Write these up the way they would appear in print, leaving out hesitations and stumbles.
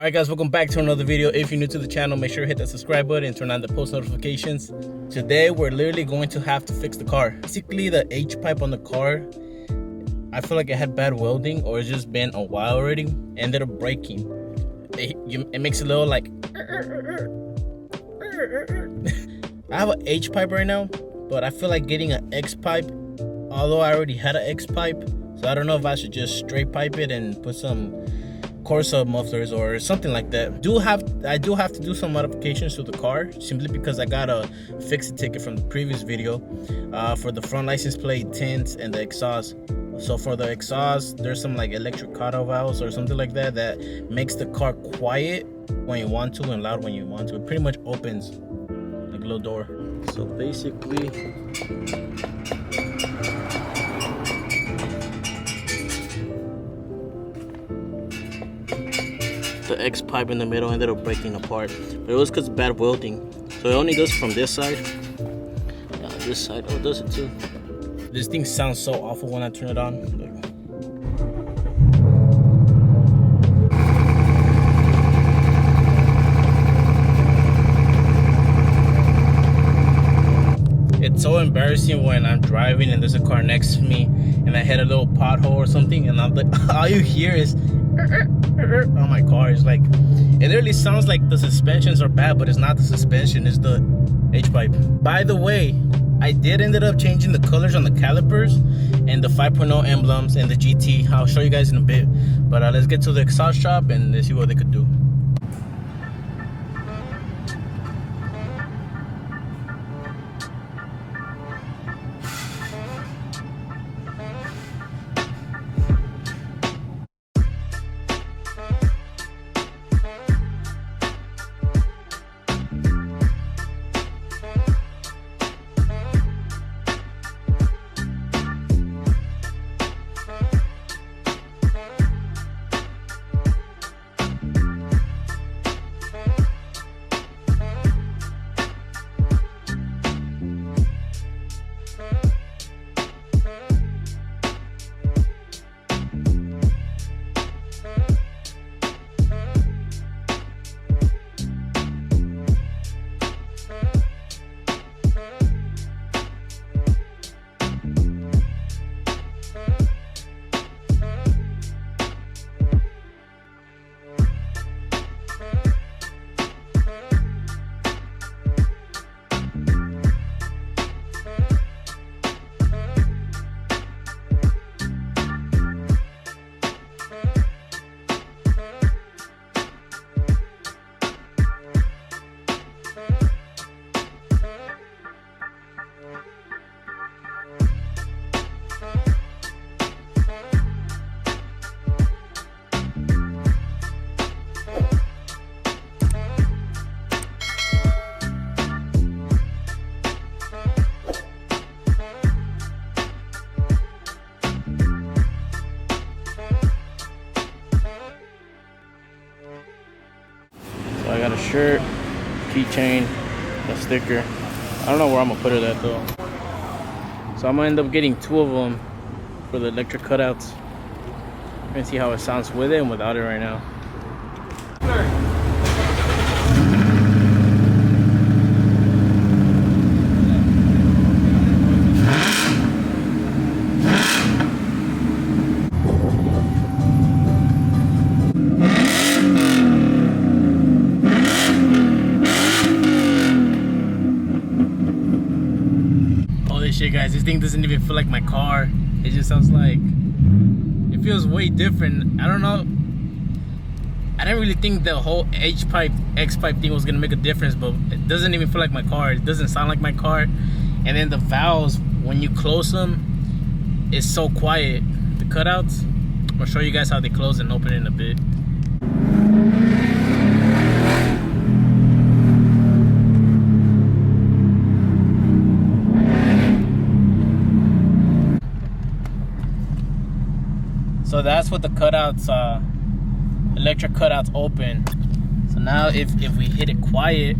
Alright guys, welcome back to another video. If you're new to the channel, make sure to hit that subscribe button and turn on the post notifications. Today we're literally going to have to fix the car. Basically the H-pipe on the car, I feel like it had bad welding, or it's just been a while already. Ended up breaking. It makes a little like I have an H-pipe right now, but I feel like getting an X-pipe, although I already had an X-pipe. So I don't know if I should just straight pipe it and put some Corsa mufflers or something like that. I do have to do some modifications to the car, simply because I got a fix-it ticket from the previous video for the front license plate, tints, and the exhaust. So for the exhaust, there's some like electric cutoff valves or something like that that makes the car quiet when you want to and loud when you want to. It pretty much opens like a little door. So basically, the X pipe in the middle ended up breaking apart, but it was because of bad welding. So it only does from this side. This side, oh, it does it too. This thing sounds so awful when I turn it on. It's so embarrassing when I'm driving and there's a car next to me and I hit a little pothole or something, and I'm like, all you hear is on my car. It's like, it literally sounds like the suspensions are bad, but it's not the suspension, it's the H-pipe. By the way, I did ended up changing the colors on the calipers and the 5.0 emblems and the GT. I'll show you guys in a bit, but let's get to the exhaust shop and let's see what they could do. I got a shirt, keychain, a sticker. I don't know where I'm gonna put it at though. So I'm gonna end up getting 2 of them for the electric cutouts. We're gonna see how it sounds with it and without it right now. Shit, guys, this thing doesn't even feel like my car. It just sounds like, it feels way different. I don't know, I didn't really think the whole H-pipe, X-pipe thing was gonna make a difference, but it doesn't even feel like my car. It doesn't sound like my car. And then the valves, when you close them, it's so quiet. The cutouts, I'll show you guys how they close and open in a bit. So that's what the cutouts, electric cutouts open. So now if we hit it quiet,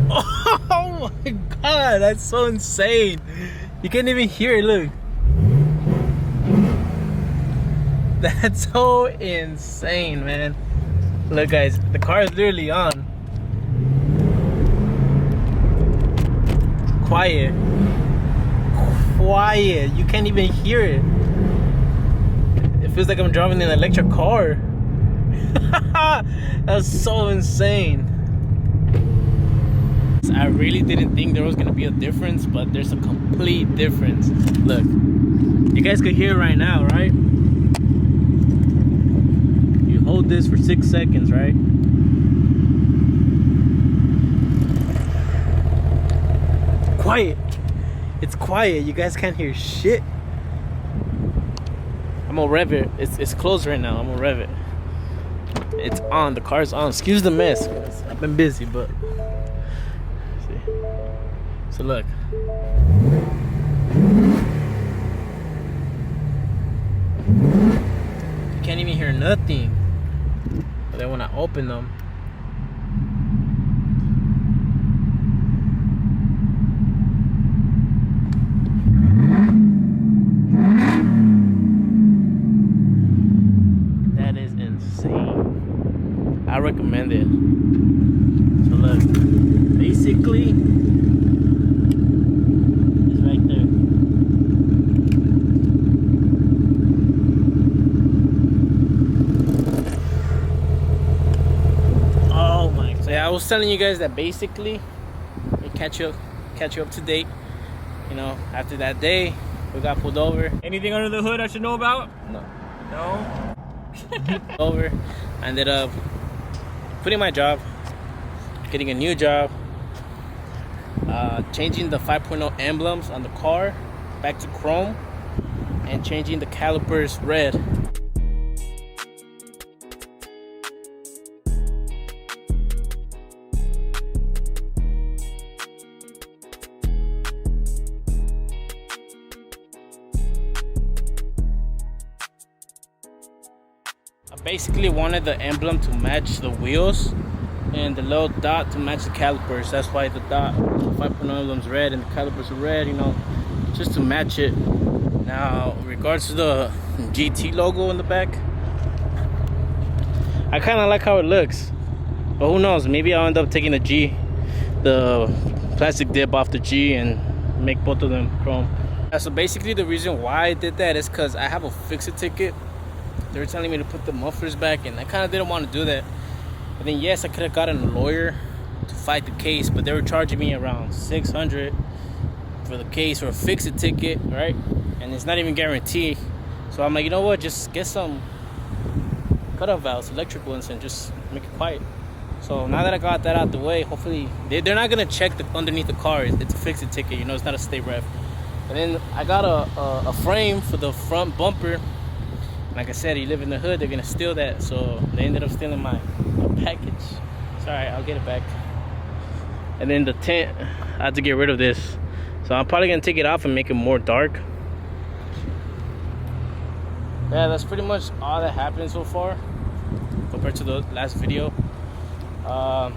Oh my God, that's so insane. You can't even hear it, look. That's so insane, man. Look, guys, the car is literally on. Quiet. Quiet. You can't even hear it. It feels like I'm driving an electric car. That's so insane. I really didn't think there was gonna be a difference, but there's a complete difference. Look, you guys could hear it right now, right? You hold this for 6 seconds, right? Quiet. It's quiet. You guys can't hear shit. I'm gonna rev it. It's closed right now. I'm gonna rev it. It's on. The car's on. Excuse the mess, guys. I've been busy, but see. So look. You can't even hear nothing. But then when I open them, that is insane. I recommend it. So look, basically, it's right there. Oh my! So yeah, I was telling you guys that basically, we catch you up to date. You know, after that day, we got pulled over. Anything under the hood I should know about? No. No? Over. I ended up quitting my job, getting a new job, changing the 5.0 emblems on the car back to chrome, and changing the calipers red. I basically wanted the emblem to match the wheels and the little dot to match the calipers. That's why the dot, the 5.0 emblem's red and the calipers are red, you know, just to match it. Now, in regards to the GT logo in the back, I kind of like how it looks, but who knows, maybe I'll end up taking the plastic dip off the G and make both of them chrome. So basically the reason why I did that is because I have a fix-it ticket. They were telling me to put the mufflers back, and I kind of didn't want to do that. But then yes, I could have gotten a lawyer to fight the case, but they were charging me around $600 for the case for a fix-it ticket, right? And it's not even guaranteed. So I'm like, you know what, just get some cutoff valves, electric ones, and just make it quiet. So now that I got that out the way, hopefully they're not gonna check the underneath the car. It's a fix-it ticket, you know, it's not a state ref. And then I got a frame for the front bumper. Like I said, you live in the hood, they're gonna steal that. So they ended up stealing my package. It's alright, I'll get it back. And then the tent, I had to get rid of this. So I'm probably gonna take it off and make it more dark. Yeah, that's pretty much all that happened so far compared to the last video. Right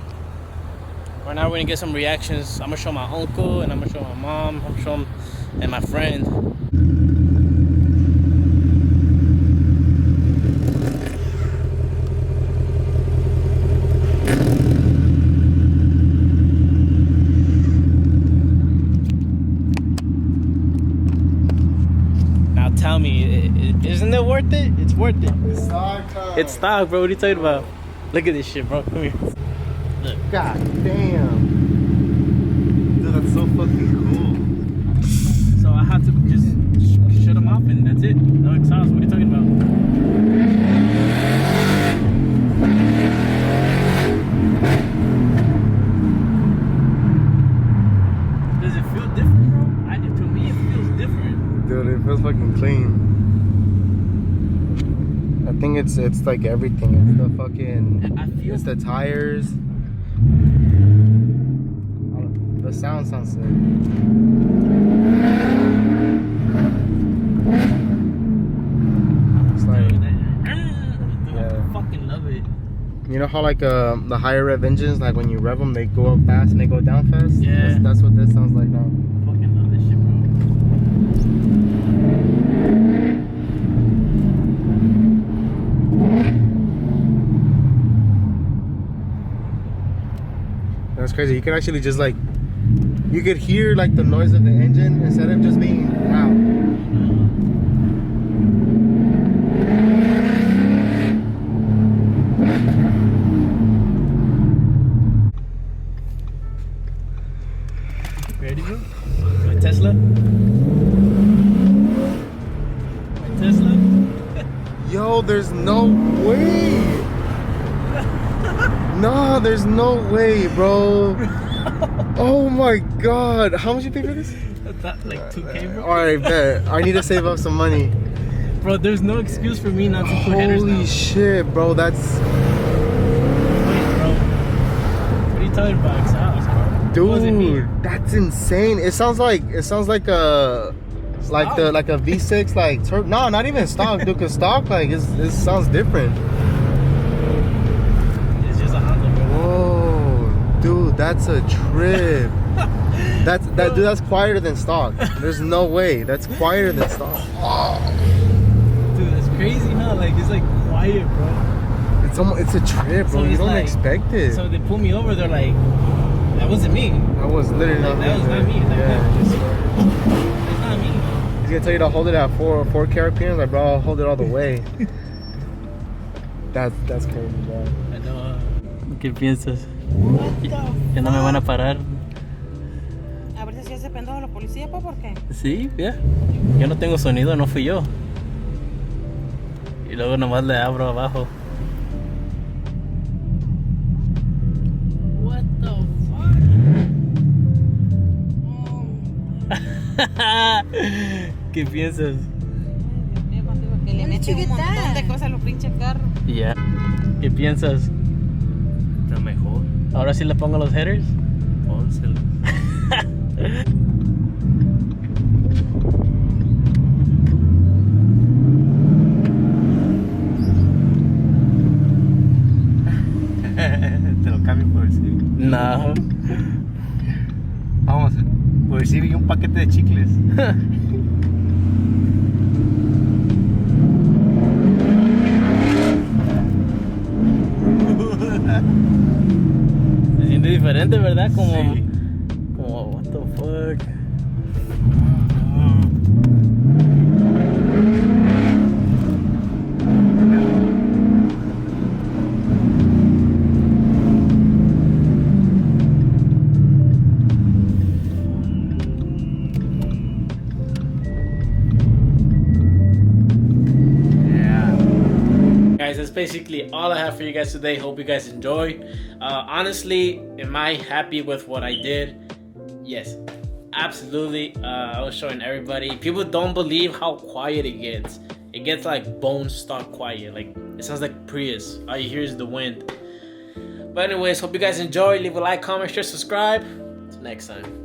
now we're gonna get some reactions. I'm gonna show my uncle, and I'm gonna show my mom, I'm gonna show him, and my friend. Tell me, isn't it worth it? It's worth it. It's stock time. It's stock, bro. What are you talking about? Look at this shit, bro. Come here. Look. God damn. Dude, that's so fucking cool. So I have to just shut them off and that's it. No exhaust. What are you talking about? Does it feel different, bro? To me, it feels different. Dude, it feels fucking clean. I think it's like everything. It's the fucking, it's the tires. The sound sounds sick. It's like, Dude, I fucking love it. you You know how like the higher rev engines, like when you rev them, they go up fast and they go down fast. Yeah. That's what this sounds like now. Fucking love this shit, bro. That's crazy. You can actually just like, you could hear like the noise of the engine instead of just being loud. Ready, bro? My Tesla? My Tesla? Yo, there's no way. No, there's no way, bro. Oh my god. How much you pay for this? That's like 2K, bro. Alright, bet. I need to save up some money. Bro, there's no excuse for me not to put headers now. Holy shit, bro. That's... Wait, bro. What are you talking about? Exhaust, bro. It wasn't me. Dude, that's insane. It sounds like a V6 like no, not even stock, dude. Cause stock like it sounds different. It's just a Honda, bro. Whoa, dude, that's a trip. That's quieter than stock. There's no way. That's quieter than stock. Dude, that's crazy, huh? Like it's like quiet, bro. It's a trip, bro. So You it's don't like- expect it. So they pull me over. They're like, that wasn't me. That was literally not That was not me. Like, Yeah, I swear. That's not me. He's gonna tell you to hold it at 4 RPMs. Like, bro, I'll hold it all the way. That's crazy, bro. I know. ¿Qué piensas? Que no me van a parar. A ver si se hace pendejo la policía, pues, ¿por qué? Sí, ya. Yo no tengo sonido, no fui yo. Y luego nomás le abro abajo. What the fuck? ¿Qué piensas? Dios mío, contigo, que le mete un montón de cosas a los pinches carros. Ya. ¿Qué piensas? Está mejor. ¿Ahora sí le pongo los headers? Pónselo. Te lo cambio por el Civic. No. Vamos, por el Civic y un paquete de chicles. Se siente diferente, ¿verdad? Como, Sí. como, what the fuck. Guys, that's basically all I have for you guys today. Hope you guys enjoy. Honestly, am I happy with what I did? Yes, absolutely. I was showing everybody. People don't believe how quiet it gets. It gets like bone stock quiet. Like it sounds like Prius. All you hear is the wind. But anyways, hope you guys enjoy. Leave a like, comment, share, subscribe. Till next time.